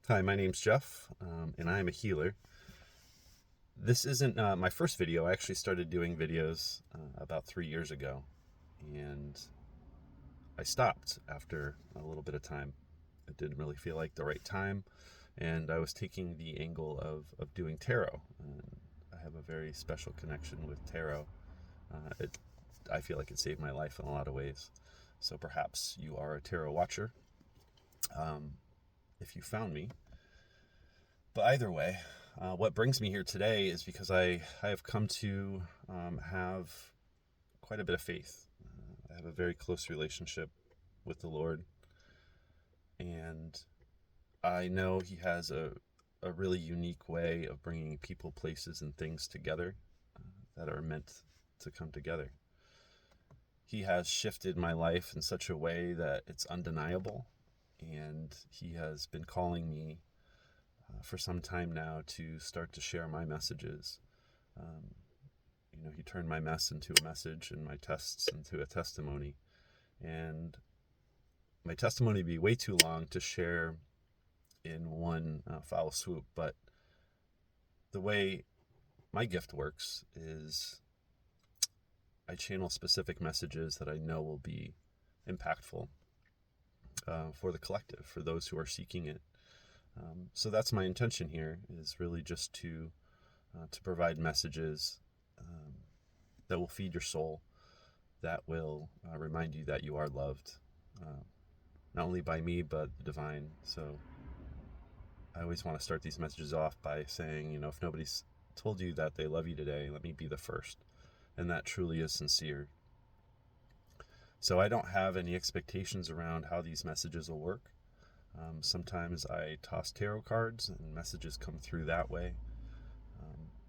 Hi, my name's Jeff, and I'm a healer. This isn't my first video. I actually started doing videos about 3 years ago, and I stopped after a little bit of time. It didn't really feel like the right time, and I was taking the angle of doing tarot. And I have a very special connection with tarot. I feel like it saved my life in a lot of ways. So perhaps you are a tarot watcher. If you found me, But either way, what brings me here today is because I have come to have quite a bit of faith. I have a very close relationship with the Lord, and I know He has a really unique way of bringing people, places, and things together that are meant to come together. He has shifted my life in such a way that it's undeniable, and He has been calling me for some time now to start to share my messages. Um, he turned my mess into a message and my tests into a testimony. And my testimony would be way too long to share in one foul swoop. But the way my gift works is I channel specific messages that I know will be impactful for the collective, for those who are seeking it. So that's my intention here, is really just to provide messages that will feed your soul, that will remind you that you are loved, not only by me, but the divine. So I always want to start these messages off by saying, if nobody's told you that they love you today, let me be the first. And that truly is sincere. So I don't have any expectations around how these messages will work. Sometimes I toss tarot cards and messages come through that way.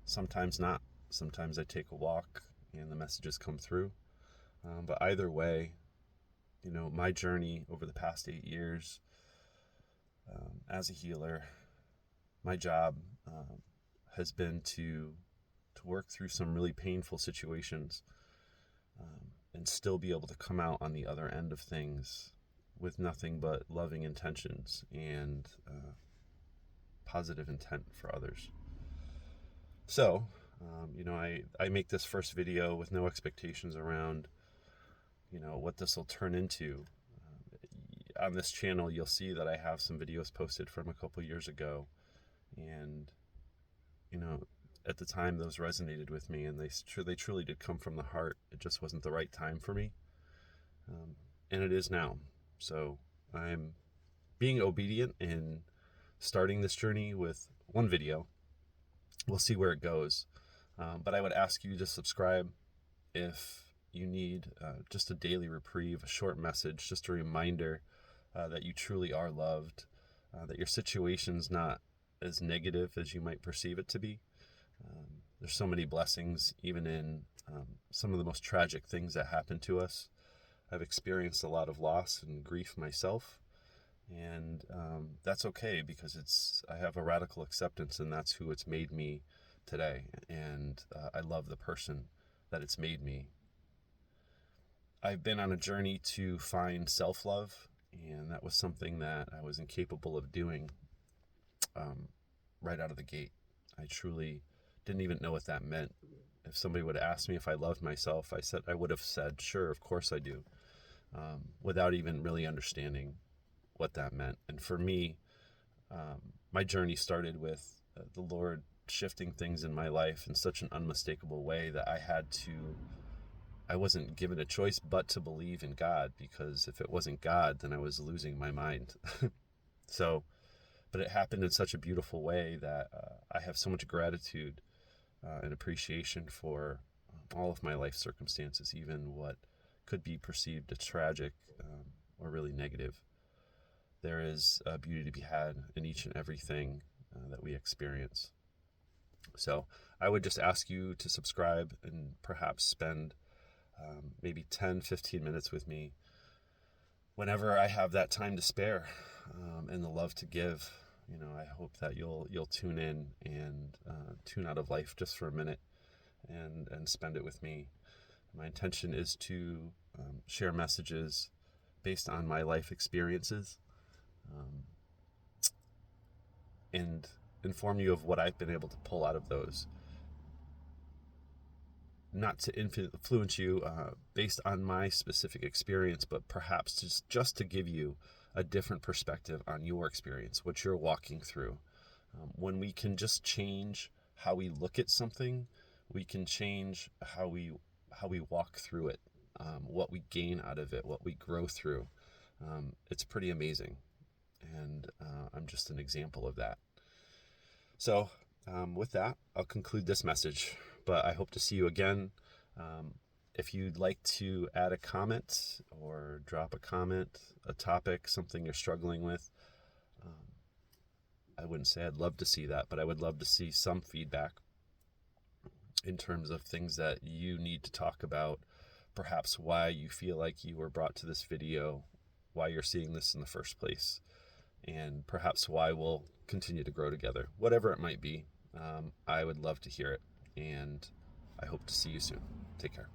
Sometimes not. Sometimes I take a walk and the messages come through. But either way, my journey over the past 8 years as a healer, my job has been to work through some really painful situations and still be able to come out on the other end of things with nothing but loving intentions and positive intent for others. So, I make this first video with no expectations around, what this will turn into. On this channel, you'll see that I have some videos posted from a couple years ago, and at the time those resonated with me, and they truly did come from the heart. It just wasn't the right time for me, and it is now. So I'm being obedient in starting this journey with one video. We'll see where it goes, but I would ask you to subscribe if you need just a daily reprieve, a short message, just a reminder that you truly are loved, that your situation's not as negative as you might perceive it to be. There's so many blessings, even in some of the most tragic things that happen to us. I've experienced a lot of loss and grief myself, and that's okay, because I have a radical acceptance, and that's who it's made me today, and I love the person that it's made me. I've been on a journey to find self-love, and that was something that I was incapable of doing right out of the gate. I truly didn't even know what that meant. If somebody would ask me if I loved myself, I would have said, sure, of course I do, without even really understanding what that meant. And for me, my journey started with the Lord shifting things in my life in such an unmistakable way that I wasn't given a choice but to believe in God, because if it wasn't God, then I was losing my mind. But it happened in such a beautiful way that I have so much gratitude and appreciation for all of my life circumstances, even what could be perceived as tragic or really negative. There is a beauty to be had in each and everything that we experience. So I would just ask you to subscribe and perhaps spend maybe 10-15 minutes with me whenever I have that time to spare and the love to give. I hope that you'll tune in and tune out of life just for a minute and spend it with me. My intention is to share messages based on my life experiences. and inform you of what I've been able to pull out of those. Not to influence you based on my specific experience, but perhaps just to give you a different perspective on your experience, what you're walking through. When we can just change how we look at something, we can change how we walk through it, what we gain out of it, what we grow through. It's pretty amazing, and I'm just an example of that. So with that, I'll conclude this message, but I hope to see you again. If you'd like to add a comment or drop a comment, a topic, something you're struggling with, I wouldn't say I'd love to see that, but I would love to see some feedback in terms of things that you need to talk about, perhaps why you feel like you were brought to this video, why you're seeing this in the first place, and perhaps why we'll continue to grow together. Whatever it might be, I would love to hear it, and I hope to see you soon. Take care.